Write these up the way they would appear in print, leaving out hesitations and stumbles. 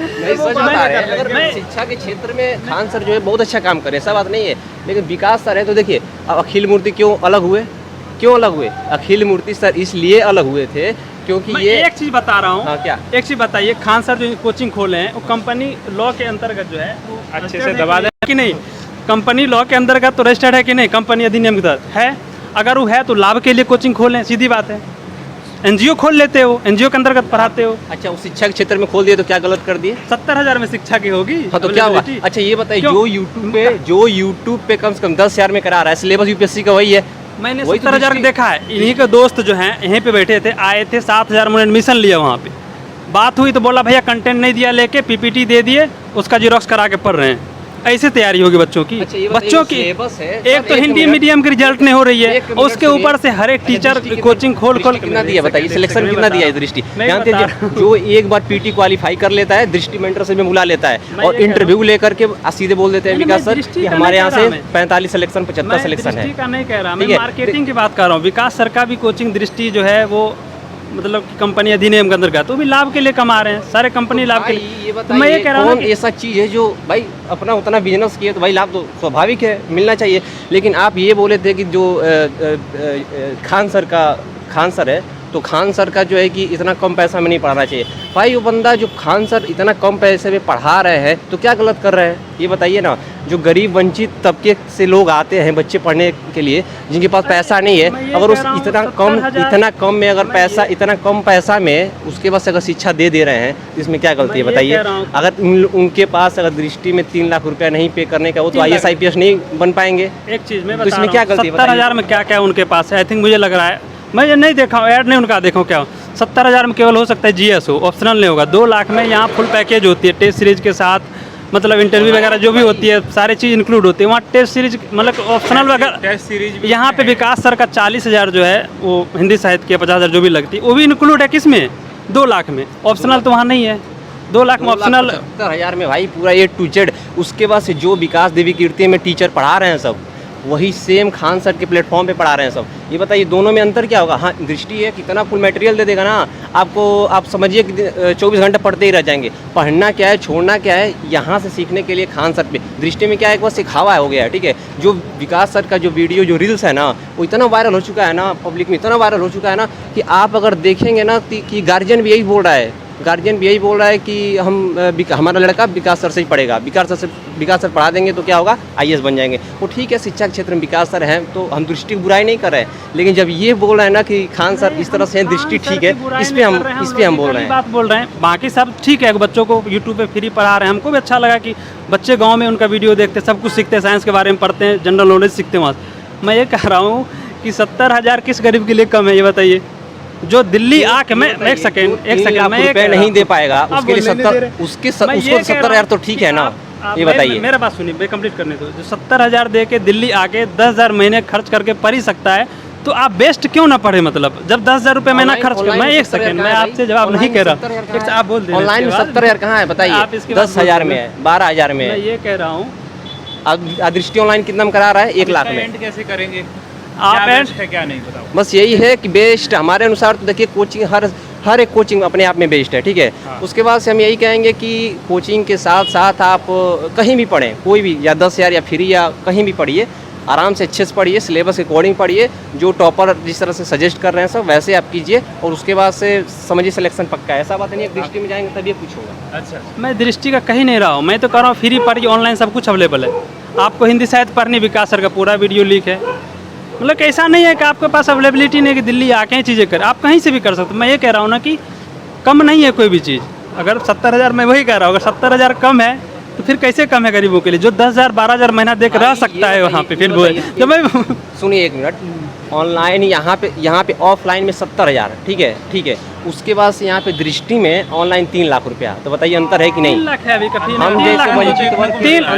नहीं, सच बता रहे हैं। अगर शिक्षा के क्षेत्र में खान सर जो है बहुत अच्छा काम कर रहे हैं, ऐसा बात नहीं है, लेकिन विकास सर है तो देखिए अब अखिल मूर्ति क्यों अलग हुए? क्यों अलग हुए? अखिल मूर्ति सर इसलिए अलग हुए थे क्योंकि मैं ये एक चीज़ बता रहा हूँ। हाँ, क्या एक चीज़ बताइए, खान सर जो कोचिंग खोले हैं वो कंपनी लॉ के अंतर्गत जो है वो अच्छे से दबा दे कि नहीं? कंपनी लॉ के अंतर्गत तो रजिस्टर्ड है कि नहीं? कंपनी अधिनियम के तहत है। अगर वो है तो लाभ के लिए कोचिंग खोलें, सीधी बात है। एनजीओ खोल लेते हो, एनजीओ के अंतर्गत पढ़ाते हो। अच्छा, वो शिक्षा के क्षेत्र में खोल दिए तो क्या गलत कर दिए? 70,000 में शिक्षा की होगी। हाँ, तो क्या हुआ? अच्छा ये बताइए, जो यूट्यूब पे कम से कम 10,000 में करा रहा है, सिलेबस यूपीएससी का वही है। मैंने वही तो 70,000 देखा है। इन्हीं के दोस्त जो हैं यहीं पे बैठे थे, आए थे, 7,000 में एडमिशन लिया वहाँ पे। बात हुई तो बोला भैया कंटेंट नहीं दिया, लेके पीपीटी दे दिए, उसका जीरोक्स करा के पढ़ रहे हैं। ऐसे तैयारी होगी बच्चों की। अच्छा, ये बच्चों की सिलेबस है एक तो हिंदी मीडियम की रिजल्ट नहीं हो रही है, उसके ऊपर से हर एक टीचर कोचिंग खोल कितना दिया बताइए? सिलेक्शन कितना दिया है दृष्टि? जानते हैं जो एक बार पीटी क्वालिफाई कर लेता है, दृष्टि मेंटर से में बुला लेता है और इंटरव्यू लेकर के सीधे बोल देते हैं विकास सर कि हमारे यहाँ से 45 सिलेक्शन 75 सिलेक्शन है। का नहीं कह रहा, मैं मार्केटिंग की बात कर रहा हूँ। विकास सर का भी कोचिंग दृष्टि जो है वो मतलब कंपनी अधिनियम के अंतर्गत तो भी लाभ के लिए कमा रहे हैं, सारे कंपनी लाभ के लिए। ये तो मैं ये कह रहा हूँ ऐसा चीज़ है जो भाई अपना उतना बिजनेस किए तो भाई लाभ तो स्वाभाविक है, मिलना चाहिए। लेकिन आप ये बोले थे कि जो खान सर है तो खान सर का जो है कि इतना कम पैसा में नहीं पढ़ाना चाहिए। भाई वो बंदा जो खान सर इतना कम पैसे में पढ़ा रहे हैं तो क्या गलत कर रहे हैं ये बताइए ना। जो गरीब वंचित तबके से लोग आते हैं बच्चे पढ़ने के लिए, जिनके पास पैसा नहीं है, अगर उस इतना कम में अगर पैसा इतना कम पैसा में उसके पास अगर शिक्षा दे रहे हैं इसमें क्या गलती है बताइए। अगर उनके पास अगर दृष्टि में 3 लाख रुपया नहीं पे करने का, वो तो IAS IPS नहीं बन पाएंगे। एक चीज़ में तो इसमें क्या गलती है? 70,000 में क्या क्या उनके पास है? आई थिंक मुझे लग रहा है, मैं ये नहीं देखा हूँ, ऐड नहीं उनका देखा हूँ क्या हो। 70,000 में केवल हो सकता है GS हो, ऑप्शनल नहीं होगा। 2 लाख में यहाँ फुल पैकेज होती है, टेस्ट सीरीज के साथ, मतलब इंटरव्यू वगैरह जो भी होती है सारी चीज़ इंक्लूड होती है। वहाँ टेस्ट सीरीज मतलब ऑप्शनल वगैरह, टेस्ट सीरीज यहाँ पे विकास सर का 40,000 जो है वो हिंदी साहित्य के 50,000 जो भी लगती है वो भी इंक्लूड है। किस में? 2 लाख में। ऑप्शनल तो वहाँ नहीं है। 2 लाख में ऑप्शनल 70,000 में भाई पूरा A to Z। उसके बाद से जो विकास देवी कीर्ति में टीचर पढ़ा रहे हैं सब वही सेम खान सर के प्लेटफॉर्म पे पढ़ा रहे हैं सब। ये बताइए दोनों में अंतर क्या होगा? हाँ, दृष्टि है कितना फुल मटेरियल दे देगा ना आपको, आप समझिए कि 24 घंटे पढ़ते ही रह जाएंगे। पढ़ना क्या है, छोड़ना क्या है, यहाँ से सीखने के लिए खान सर पे। दृष्टि में क्या है, एक बार सिखावा हो गया है, ठीक है। जो विकास सर का जो वीडियो जो रील्स है ना वो इतना वायरल हो चुका है ना, पब्लिक में इतना वायरल हो चुका है ना कि आप अगर देखेंगे ना कि गार्जियन भी यही बोल रहा है, कि हमारा लड़का विकास सर से ही पढ़ेगा, विकास सर पढ़ा देंगे तो क्या होगा, IAS बन जाएंगे। वो ठीक है, शिक्षा के क्षेत्र में विकास सर हैं तो हम दृष्टि की बुराई नहीं कर रहे हैं, लेकिन जब ये बोल रहे हैं ना कि खान सर इस तरह से हैं, दृष्टि ठीक है, इस पे हम बोल रहे हैं। बात बोल रहे हैं, बाकी सब ठीक है। बच्चों को यूट्यूब पे फ्री पढ़ा रहे हैं, हमको भी अच्छा लगा कि बच्चे गाँव में उनका वीडियो देखते, सब कुछ सीखते, साइंस के बारे में पढ़ते हैं, जनरल नॉलेज सीखते हैं वहाँ। मैं ये कह रहा हूँ कि 70,000 किस गरीब के लिए कम है ये बताइए? जो दिल्ली आके मैं एक सेकंड मैं रुपए नहीं दे पाएगा उसके लिए 70,000 तो ठीक है ना। ये बताइए, मेरा बात सुनिए, मैं कंप्लीट करने दो। जो 70,000 दे के दिल्ली आके 10,000 महीने खर्च करके पढ़ ही सकता है तो आप बेस्ट क्यों ना पढ़े? मतलब जब 10,000 रुपये महीना खर्च कर, मैं एक सेकंड मैं आपसे जवाब नहीं कह रहा, आप बोल दें ऑनलाइन 70,000 कहाँ है बताइए? 10,000 में है, 12,000 में है। मैं ये कह रहा हूँ दृष्टि ऑनलाइन कितना में करा रहा है? 1 लाख में। कैसे करेंगे आप? है क्या नहीं बताओ। बस यही है कि बेस्ट हमारे अनुसार तो देखिए कोचिंग हर एक कोचिंग अपने आप में बेस्ट है, ठीक है। हाँ। उसके बाद से हम यही कहेंगे कि कोचिंग के साथ साथ आप कहीं भी पढ़ें, कोई भी, या 10,000 या फ्री या कहीं भी पढ़िए, आराम से अच्छे से पढ़िए, सिलेबस के अकॉर्डिंग पढ़िए, जो टॉपर जिस तरह से सजेस्ट कर रहे हैं सब वैसे आप कीजिए और उसके बाद से समझिए सिलेक्शन पक्का है। ऐसा बात नहीं है दृष्टि में जाएंगे तभी कुछ होगा। अच्छा, मैं दृष्टि का कहीं नहीं रहा हूँ, मैं तो कह रहा हूँ फ्री पढ़िए, ऑनलाइन सब कुछ अवेलेबल है। आपको हिंदी साहित्य पढ़नी, विकास सर का पूरा वीडियो लीक है। मतलब ऐसा नहीं है कि आपके पास अवेलेबिलिटी नहीं है कि दिल्ली आके ही चीज़ें करें, आप कहीं से भी कर सकते। मैं ये कह रहा हूँ ना कि कम नहीं है कोई भी चीज़। अगर 70,000, मैं वही कह रहा हूँ, अगर 70,000 कम है तो फिर कैसे कम है गरीबों के लिए? जो 10,000 12,000 महीना देख रह सकता है वहाँ पे, फिर वो जब मैं सुनिए 1 मिनट, ऑनलाइन यहाँ पे ऑफलाइन में 70,000, ठीक है। उसके बाद से यहाँ पे दृष्टि में ऑनलाइन 3 लाख रुपया, तो बताइए अंतर है कि नहीं? 3 लाख है अभी का फी। हम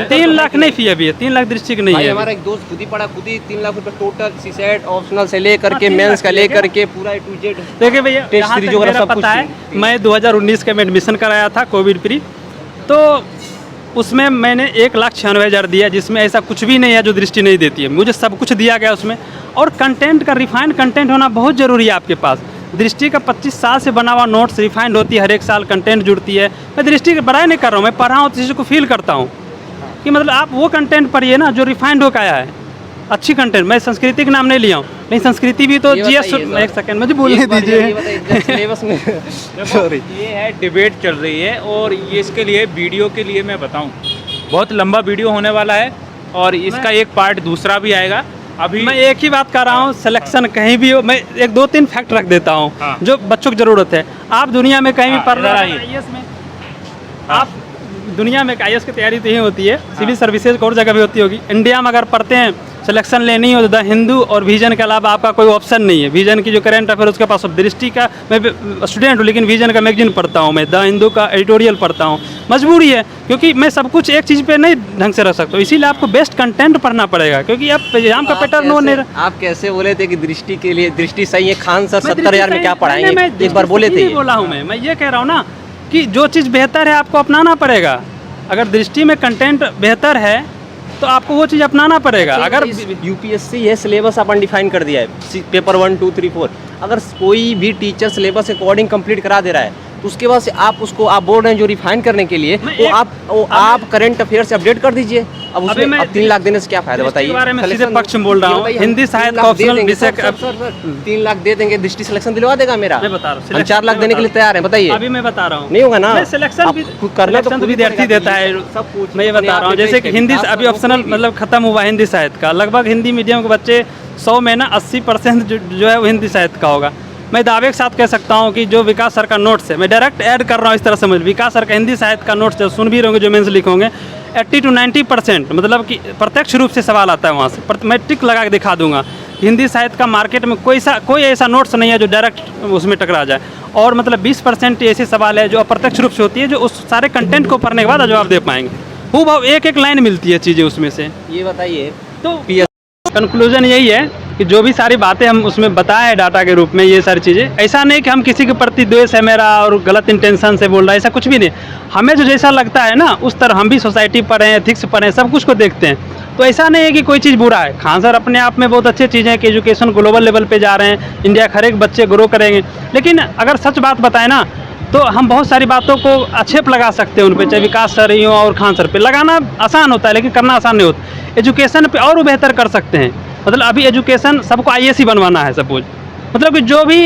3 लाख नहीं फी अभी है, 3 लाख दृष्टि की नहीं है। हमारा एक दोस्त खुद ही पढ़ा, खुद ही 3 लाख रुपये टोटल, सीसेट ऑप्शनल से लेकर के मेंस का लेकर के पूरा A to Z। देखिए भैया, जहाँ तक मेरा पता है, मैं 2019 के में एडमिशन कराया था कोविड फ्री, तो उसमें मैंने 1,96,000 दिया, जिसमें ऐसा कुछ भी नहीं है जो दृष्टि नहीं देती है। मुझे सब कुछ दिया गया उसमें, और कंटेंट का रिफाइंड कंटेंट होना बहुत ज़रूरी है आपके पास। दृष्टि का 25 साल से बना हुआ नोट्स रिफाइंड होती है, हर एक साल कंटेंट जुड़ती है। मैं दृष्टि की बड़ाई नहीं कर रहा हूँ, मैं पढ़ रहा हूँ तो चीज़ों को फील करता हूँ कि मतलब आप वो कंटेंट पढ़िए ना जो रिफाइंड होकर आया है, अच्छी कंटेंट। मैं संस्कृति का नाम नहीं लिया हूँ, लेकिन संस्कृति भी तो जीएस। एक सेकंड मुझे बोलने दीजिए। सिलेबस में सॉरी, ये है डिबेट चल रही है और ये इसके लिए वीडियो के लिए मैं बताऊं, बहुत लंबा वीडियो होने वाला है और इसका एक पार्ट दूसरा भी आएगा। अभी मैं एक ही बात कर रहा हूँ, सिलेक्शन कहीं भी हो, मैं एक दो तीन फैक्ट रख देता हूँ हाँ। जो बच्चों की ज़रूरत है। आप दुनिया में कहीं भी पढ़ रहे हैं, IAS में आप दुनिया में IAS की तैयारी तो ही होती है, सिविल सर्विसेज और जगह भी होती होगी। इंडिया में अगर पढ़ते हैं, सिलेक्शन लेनी हो तो द हिंदू और विजन के अलावा आपका कोई ऑप्शन नहीं है। विजन की जो करंट अफेयर उसके पास, दृष्टि का मैं स्टूडेंट हूँ लेकिन विजन का मैगजीन पढ़ता हूँ, मैं द हिंदू का एडिटोरियल पढ़ता हूँ। मजबूरी है क्योंकि मैं सब कुछ एक चीज़ पे नहीं ढंग से रख सकता हूँ, इसीलिए आपको बेस्ट कंटेंट पढ़ना पड़ेगा क्योंकि आप एग्जाम का पैटर्न वो नहीं। आप कैसे बोले थे कि दृष्टि के लिए दृष्टि सही है, खान सर 70,000 में क्या पढ़ाएंगे, एक बार बोले थे। बोला हूँ मैं ये कह रहा हूँ ना कि जो चीज़ बेहतर है आपको अपनाना पड़ेगा। अगर दृष्टि में कंटेंट बेहतर है तो आपको वो चीज़ अपनाना पड़ेगा। अगर यूपीएससी है, सिलेबस अपन डिफाइन कर दिया है, पेपर 1 2 3 4, अगर कोई भी टीचर सिलेबस अकॉर्डिंग कंप्लीट करा दे रहा है तो उसके बाद से आप उसको आप बोल रहे हैं जो रिफाइन करने के लिए वो आप करंट अफेयर से अपडेट कर दीजिए। अब उसमें अब 3 लाख देने से क्या फायदा बताइए। बारे में सीधे पक्ष में बोल रहा हूँ, हिंदी साहित्य का ऑप्शनल विषय 3 लाख दे देंगे, दृष्टि सिलेक्शन दिलवा देगा मेरा। मैं बता रहा हूँ, हम 4 लाख देने के लिए तैयार हैं, बताइए। अभी मैं बता रहा हूँ, नहीं होगा ना सिलेक्शन भी करना तो विद्यार्थी देता है, सब कुछ मैं ये बता रहा हूँ। जैसे कि हिंदी अभी ऑप्शनल मतलब खत्म हुआ हिंदी साहित्य का, लगभग हिंदी मीडियम के बच्चे 100 में ना 80% जो है वो हिंदी साहित्य का होगा। मैं दावे के साथ कह सकता हूँ कि जो विकास सर का नोट्स है, मैं डायरेक्ट ऐड कर रहा हूँ इस तरह समझ, विकास सर का हिंदी साहित्य का नोट्स जो सुन भी रहोगे, जो मेंस लिखोगे 80 to 90% मतलब कि प्रत्यक्ष रूप से सवाल आता है वहाँ से। मैं टिक लगा के दिखा दूंगा, हिंदी साहित्य का मार्केट में कोई ऐसा नोट्स नहीं है जो डायरेक्ट उसमें टकरा जाए। और मतलब 20% ऐसे सवाल है जो अप्रत्यक्ष रूप से होती है, जो उस सारे कंटेंट को पढ़ने के बाद जवाब दे पाएंगे। वो भाव एक लाइन मिलती है चीज़ें उसमें से। ये बताइए तो कंक्लूजन यही है कि जो भी सारी बातें हम उसमें बताए हैं डाटा के रूप में, ये सारी चीज़ें, ऐसा नहीं कि हम किसी के प्रति द्वेष है मेरा और गलत इंटेंशन से बोल रहा है, ऐसा कुछ भी नहीं। हमें जो जैसा लगता है ना उस तरह हम भी सोसाइटी पढ़े हैं, एथिक्स पढ़े हैं, सब कुछ को देखते हैं। तो ऐसा नहीं है कि कोई चीज़ बुरा है। खान सर अपने आप में बहुत अच्छी चीज़ें हैं कि एजुकेशन ग्लोबल लेवल पे जा रहे हैं, इंडिया के हर एक बच्चे ग्रो करेंगे। लेकिन अगर सच बात बताएं ना तो हम बहुत सारी बातों को आक्षेप लगा सकते हैं उन पर, चाहे विकास सर ही हो और खान सर पे। लगाना आसान होता है लेकिन करना आसान नहीं होता। एजुकेशन पे और वो बेहतर कर सकते हैं। मतलब अभी एजुकेशन सबको IAS ही बनवाना है सपोज, मतलब कि जो भी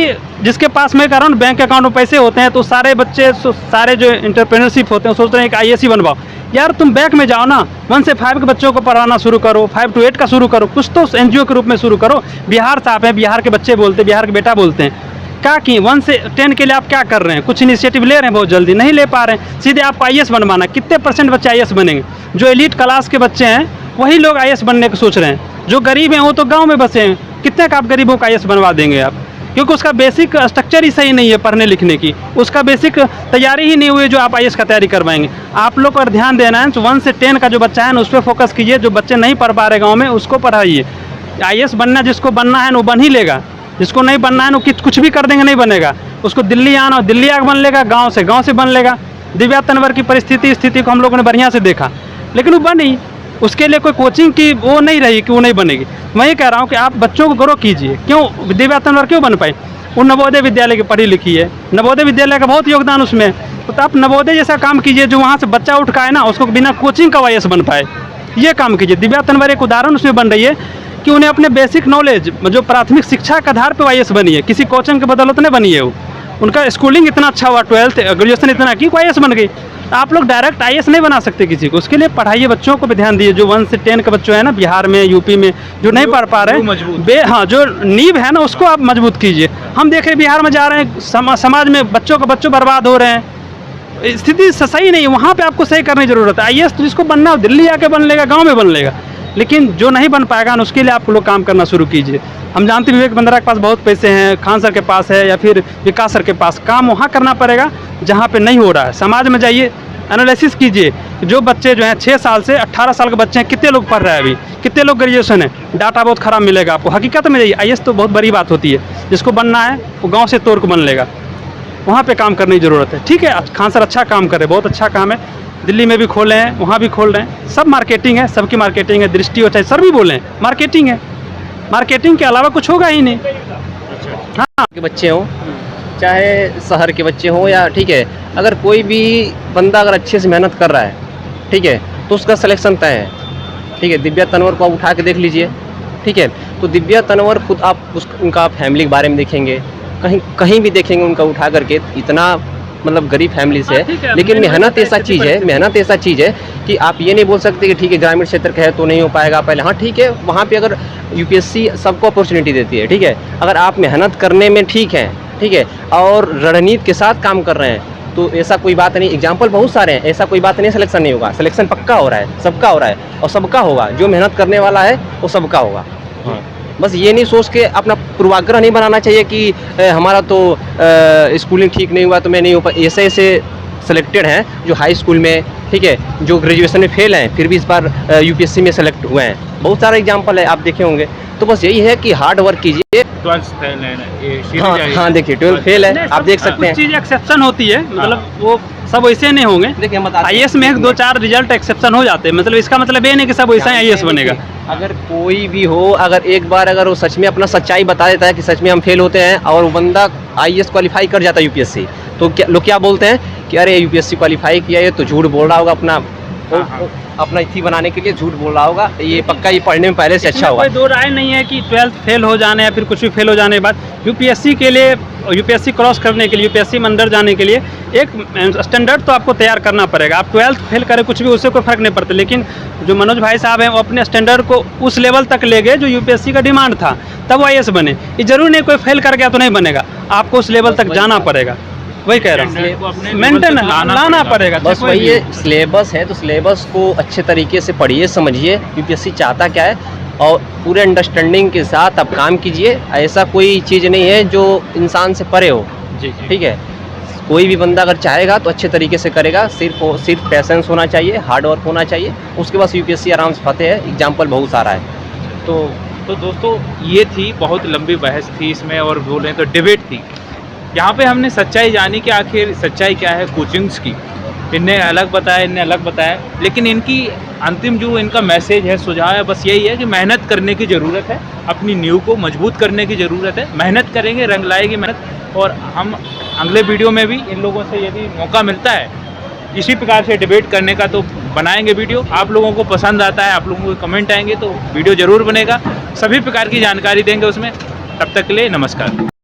जिसके पास मैं कह रहा हूँ बैंक अकाउंट में पैसे होते हैं तो सारे बच्चे सारे जो एंटरप्रेन्योरशिप होते हैं सोचते हैं कि IAS ही बनवाओ। यार तुम बैंक में जाओ ना, 1 से 5 के बच्चों को पढ़ाना शुरू करो, 5 to 8 का शुरू करो, कुछ तो NGO के रूप में शुरू करो। बिहार से आप हैं, बिहार के बच्चे बोलते हैं, बिहार के बेटा बोलते हैं, क्या कि 1 से 10 के लिए आप क्या कर रहे हैं? कुछ इनिशिएटिव ले रहे हैं, बहुत जल्दी नहीं ले पा रहे हैं। सीधे आपको IAS बनवाना, कितने % बच्चे IAS बनेंगे? जो एलीट क्लास के बच्चे हैं वही लोग IAS बनने को सोच रहे हैं। जो गरीब हैं वो तो गांव में बसे हैं, कितने का आप गरीबों का IAS बनवा देंगे आप? क्योंकि उसका बेसिक स्ट्रक्चर ही सही नहीं है पढ़ने लिखने की, उसका बेसिक तैयारी ही नहीं हुई जो आप IAS का तैयारी करवाएंगे। आप लोग पर ध्यान देना है, 1 से 10 का जो बच्चा है ना उस पर फोकस कीजिए। जो बच्चे नहीं पढ़ पा रहे गाँव में उसको पढ़ाइए। IAS बनना जिसको बनना है वो बन ही लेगा, जिसको नहीं बनना है वो कुछ भी कर देंगे नहीं बनेगा। उसको दिल्ली आना हो दिल्ली आग बन लेगा, गाँव से बन लेगा। दिव्या तनवर की स्थिति को हम लोगों ने बढ़िया से देखा, लेकिन वो बनी, उसके लिए कोई कोचिंग की वो नहीं रही कि वो नहीं बनेगी। मैं ये कह रहा हूँ कि आप बच्चों को ग्रो कीजिए। क्यों दिव्या तनवर क्यों बन पाई? वो नवोदय विद्यालय की पढ़ी लिखी है, नवोदय विद्यालय का बहुत योगदान उसमें। तो आप नवोदय जैसा काम कीजिए जो वहाँ से बच्चा उठ का है ना उसको बिना कोचिंग का IAS बन पाए, ये काम कीजिए। दिव्या तनवर एक उदाहरण उसमें बन रही है कि उन्हें अपने बेसिक नॉलेज जो प्राथमिक शिक्षा के आधार पर IAS बनी है, किसी कोचिंग के बदौलत नहीं बनी है। वो उनका स्कूलिंग इतना अच्छा हुआ, 12th ग्रेजुएशन इतना की IAS बन गई। आप लोग डायरेक्ट IAS नहीं बना सकते किसी को, उसके लिए पढ़ाइए, बच्चों को भी ध्यान दीजिए। जो 1 से 10 के बच्चे हैं ना बिहार में, यूपी में जो नहीं पढ़ पा रहे हैं, हाँ जो नींव है ना उसको आप मजबूत कीजिए। हम देख रहे बिहार में जा रहे हैं, समाज में बच्चों बर्बाद हो रहे हैं, स्थिति सही नहीं है। वहाँ पे आपको सही करने की जरूरत है। IAS तो जिसको बनना हो दिल्ली आके बन लेगा, गाँव में बन लेगा, लेकिन जो नहीं बन पाएगा ना उसके लिए आप लोग काम करना शुरू कीजिए। हम जानते हैं विवेक बंदरा के पास बहुत पैसे हैं, खान सर के पास है या फिर विकास सर के पास, काम वहाँ करना पड़ेगा जहाँ पे नहीं हो रहा है। समाज में जाइए, एनालिसिस कीजिए, जो बच्चे जो हैं 6 साल से 18 साल के बच्चे हैं, कितने लोग पढ़ रहे हैं अभी, कितने लोग ग्रेजुएशन है। डाटा बहुत ख़राब मिलेगा आपको। हकीकत में जाइए, IAS तो बहुत बड़ी बात होती है, जिसको बनना है वो गाँव से तोड़ को बन लेगा, वहाँ पर काम करने की ज़रूरत है। ठीक है, खान सर अच्छा काम कर रहे हैं, बहुत अच्छा काम है, दिल्ली में भी खोले हैं, वहाँ भी खोल रहे हैं, सब मार्केटिंग है, सबकी मार्केटिंग है। दृष्टि हो चाहे सर भी बोले मार्केटिंग है, मार्केटिंग के अलावा कुछ होगा ही नहीं। हाँ के बच्चे हों चाहे शहर के बच्चे हों या ठीक है, अगर कोई भी बंदा अगर अच्छे से मेहनत कर रहा है, ठीक है, तो उसका सिलेक्शन तय है। ठीक है, दिव्या तनवर को आप उठा के देख लीजिए, ठीक है, तो दिव्या तनवर खुद आप उनका फैमिली के बारे में देखेंगे, कहीं भी देखेंगे उनका उठा करके, इतना मतलब गरीब फैमिली से है, लेकिन मेहनत ऐसा चीज़ है कि आप ये नहीं बोल सकते कि ठीक है ग्रामीण क्षेत्र का है तो नहीं हो पाएगा पहले। हाँ ठीक है, वहाँ पे अगर यूपीएससी सबको अपॉर्चुनिटी देती है, ठीक है, अगर आप मेहनत करने में ठीक है, ठीक है, और रणनीति के साथ काम कर रहे हैं तो ऐसा कोई बात नहीं। एग्जाम्पल बहुत सारे हैं, ऐसा कोई बात नहीं सिलेक्शन नहीं होगा, सिलेक्शन पक्का हो रहा है, सबका हो रहा है और सबका होगा। जो मेहनत करने वाला है वो सबका होगा। हाँ, बस ये नहीं सोच के अपना पूर्वाग्रह नहीं बनाना चाहिए कि हमारा तो स्कूलिंग ठीक नहीं हुआ तो मैं नहीं हो पाया। ऐसे सेलेक्टेड हैं जो हाई स्कूल में, ठीक है, जो ग्रेजुएशन में फेल हैं फिर भी इस बार यूपीएससी में सेलेक्ट हुए हैं। बहुत सारा एग्जाम्पल है, आप देखे होंगे। तो बस यही है कि हार्ड वर्क कीजिए। 12th फेल है। हाँ देखिए 12 फेल है, आप देख सकते हैं। कुछ चीज़ एक्सेप्शन होती है, मतलब वो सब वैसे नहीं होंगे। देखिए हम आईएएस में 1-2-4 रिजल्ट एक्सेप्शन हो जाते हैं, मतलब इसका मतलब ये नहीं कि सब वैसा ही आईएएस बनेगा। अगर कोई भी हो, अगर एक बार अगर वो सच में अपना सच्चाई बता देता है कि सच में हम फेल होते हैं और वो बंदा आईएएस क्वालिफाई कर जाता है यूपीएससी, तो क्या लोग क्या बोलते हैं कि अरे यूपीएससी क्वालिफाई किया, ये तो झूठ बोल रहा होगा, अपना इथी बनाने के लिए झूठ बोल रहा होगा, ये पक्का ये पढ़ने में पहले से अच्छा होगा। कोई दो राय नहीं है कि 12th फेल हो जाने या फिर कुछ भी फेल हो जाने के बाद यूपीएससी के लिए, यूपीएससी क्रॉस करने के लिए, यूपीएससी में अंदर जाने के लिए एक स्टैंडर्ड तो आपको तैयार करना पड़ेगा। आप 12th फेल करें कुछ भी, उससे कोई फर्क नहीं पड़ता, लेकिन जो मनोज भाई साहब हैं वो अपने स्टैंडर्ड को उस लेवल तक ले गए जो यूपीएससी का डिमांड था, तब वो आईएएस बने। ये जरूरी नहीं कोई फेल कर गया तो नहीं बनेगा, आपको उस लेवल तक जाना पड़ेगा। वही कह रहा हूँ, मेंटेन लाना पड़ेगा। बस वही ये सिलेबस है, तो सिलेबस को अच्छे तरीके से पढ़िए, समझिए यूपीएससी चाहता क्या है और पूरे अंडरस्टैंडिंग के साथ आप काम कीजिए। ऐसा कोई चीज़ नहीं है जो इंसान से परे हो। जी ठीक है, कोई भी बंदा अगर चाहेगा तो अच्छे तरीके से करेगा। सिर्फ पैसेंस होना चाहिए, हार्ड वर्क होना चाहिए, उसके बाद यूपीएससी आराम से फतेह है। एग्जाम्पल बहुत सारा है। तो दोस्तों ये थी, बहुत लंबी बहस थी इसमें और बोलें तो डिबेट थी। यहाँ पे हमने सच्चाई जानी कि आखिर सच्चाई क्या है कोचिंग्स की। इनने अलग बताया, इनने अलग बताया, लेकिन इनकी अंतिम जो इनका मैसेज है, सुझाव है, बस यही है कि मेहनत करने की ज़रूरत है, अपनी नींव को मजबूत करने की ज़रूरत है। मेहनत करेंगे, रंग लाएगी मेहनत। और हम अगले वीडियो में भी इन लोगों से यदि मौका मिलता है इसी प्रकार से डिबेट करने का तो बनाएंगे वीडियो। आप लोगों को पसंद आता है, आप लोगों को कमेंट आएंगे तो वीडियो ज़रूर बनेगा, सभी प्रकार की जानकारी देंगे उसमें। तब तक के लिए नमस्कार।